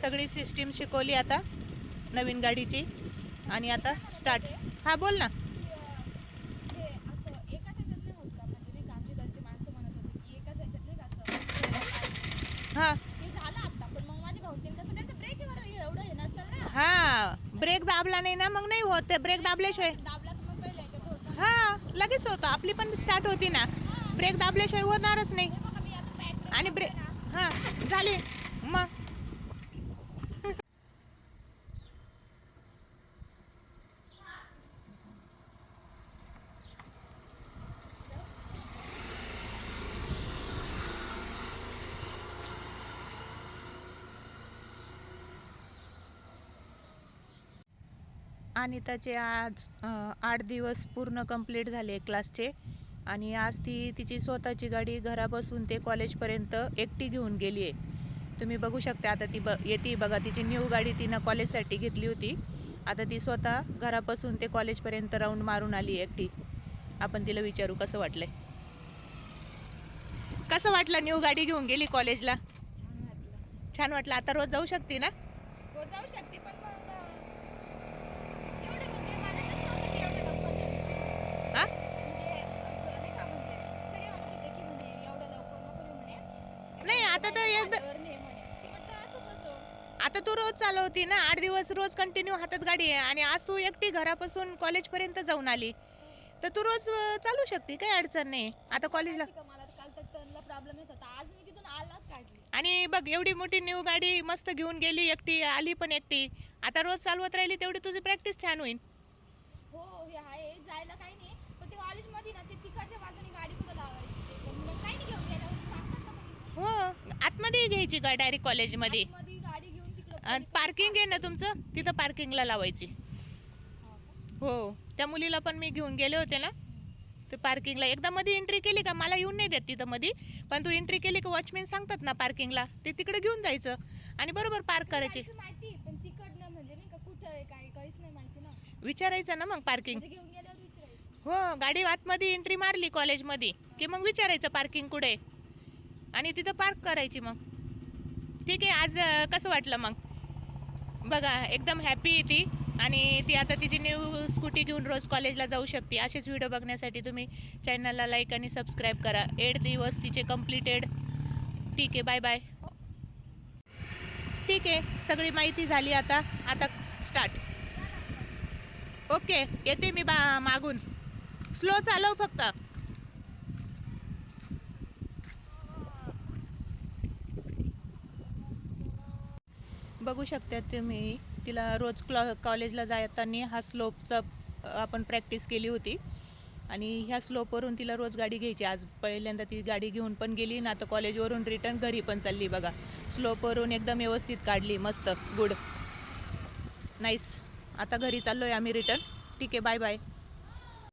सगळी सिस्टीम शिकवली आता नवीन गाडीची आणि आता स्टार्ट. हा बोल ना. हा हा ब्रेक दाबला नाही ना मग नाही होत. ब्रेक दाबल्याशिवाय हा लगेच होतं. आपली पण स्टार्ट होती ना. ब्रेक दाबल्याशिवाय होणारच नाही. आणि ब्रेक हा झाले मग. आणि त्याचे आज 8 दिवस पूर्ण कंप्लीट झाले क्लासचे. आणि आज ती तिची स्वतःची गाडी घरापासून ते कॉलेजपर्यंत एकटी घेऊन गेली आहे. तुम्ही बघू शकता. आता ती येते बघा. तिची न्यू गाडी तिनं कॉलेजसाठी घेतली होती. आता ती स्वतः घरापासून ते कॉलेजपर्यंत राऊंड मारून आली एकटी. आपण तिला विचारू कसं वाटलंय. कसं वाटलं न्यू गाडी घेऊन गेली कॉलेजला. छान वाटलं. आता रोज जाऊ शकते ना. रोज जाऊ शकते पण मग एवढे म्हणजे मला नसतं की एवढे लवकर द्यायची. हा म्हणजे नाही का म्हणजे सगळे म्हणत होते की म्हणे एवढं लवकर नको म्हणे. नाही आता तर एकदा म्हटलं असं कसं. आता तू रोज चालवती ना. 8 दिवस रोज कंटिन्यू हातात गाडी आहे आणि आज तू एकटी घरापासून कॉलेजपर्यंत जाऊन आली. तर तू रोज चालू शकते. काही अडचण नाही. आता कॉलेजला मला काल तर टर्नला प्रॉब्लेम येत होता. आज मी तिथून आलाच काढली. आणि बघ एवढी मोठी न्यू गाडी मस्त घेऊन गेली एकटी. आली पण एकटी. आता रोज चालवत राहिली तेवढी तुझी प्रॅक्टिस छान होईल. हो हे आहे जायला काही नाही. पण ते कॉलेजमध्ये ना ते तिकडच्या बाजूने गाडी कुठं लावायची ते मग काही नाही घेऊन गेल्यावर सांगतात ना. हो आतमध्ये घ्यायची का डायरेक्ट कॉलेजमध्ये. गाडी घेऊन तिकडं पार्किंग आहे ना तुमचं. तिथं पार्किंगला लावायची. हो त्या मुलीला पण मी घेऊन गेले होते ना. ते पार्किंगला एकदा मध्ये एंट्री केली का. मला येऊन नाही देत तिथं मध्ये. पण तू एंट्री केली का वॉचमॅन सांगतात ना पार्किंगला. ते तिकडे घेऊन जायचं आणि बरोबर पार्क करायची. माहिती पण तिकडनं म्हणजे नाही का कुठं आहे काय काहीच नाही माहिती ना. विचारायचं ना मग पार्किंग. घेऊन गेल्यावर विचारायचं. हो गाडी आतमध्ये एंट्री मारली कॉलेजमध्ये की मग विचारायचं पार्किंग कुठे आणि तिथं पार्क करायची मग. ठीक आहे. आज कसं वाटलं मग. बघा एकदम हॅपी आहे ती. आणि ती आता तिची न्यू स्कूटी घेऊन रोज कॉलेजला जाऊ शकते. असेच व्हिडिओ बघण्यासाठी तुम्ही चॅनलला लाईक आणि सबस्क्राईब करा. 8 दिवस तिचे कंप्लीटेड. ठीक आहे. Bye bye. ठीक आहे. सगळी माहिती झाली. आता स्टार्ट. ओके येते मी मागून. स्लो चालव फक्त. बघू शकता तुम्ही. तिला रोज कॉलेजला जाताना हा स्लोपचा आपण प्रॅक्टिस केली होती. आणि ह्या स्लोपवरून तिला रोज गाडी घ्यायची. आज पहिल्यांदा ती गाडी घेऊन पण गेली ना. आता कॉलेजवरून रिटर्न घरी पण चालली बघा. स्लोपवरून एकदम व्यवस्थित काढली. मस्त गुड नाईस. आता घरी चाललो आहे आम्ही रिटर्न. ठीक आहे. Bye bye.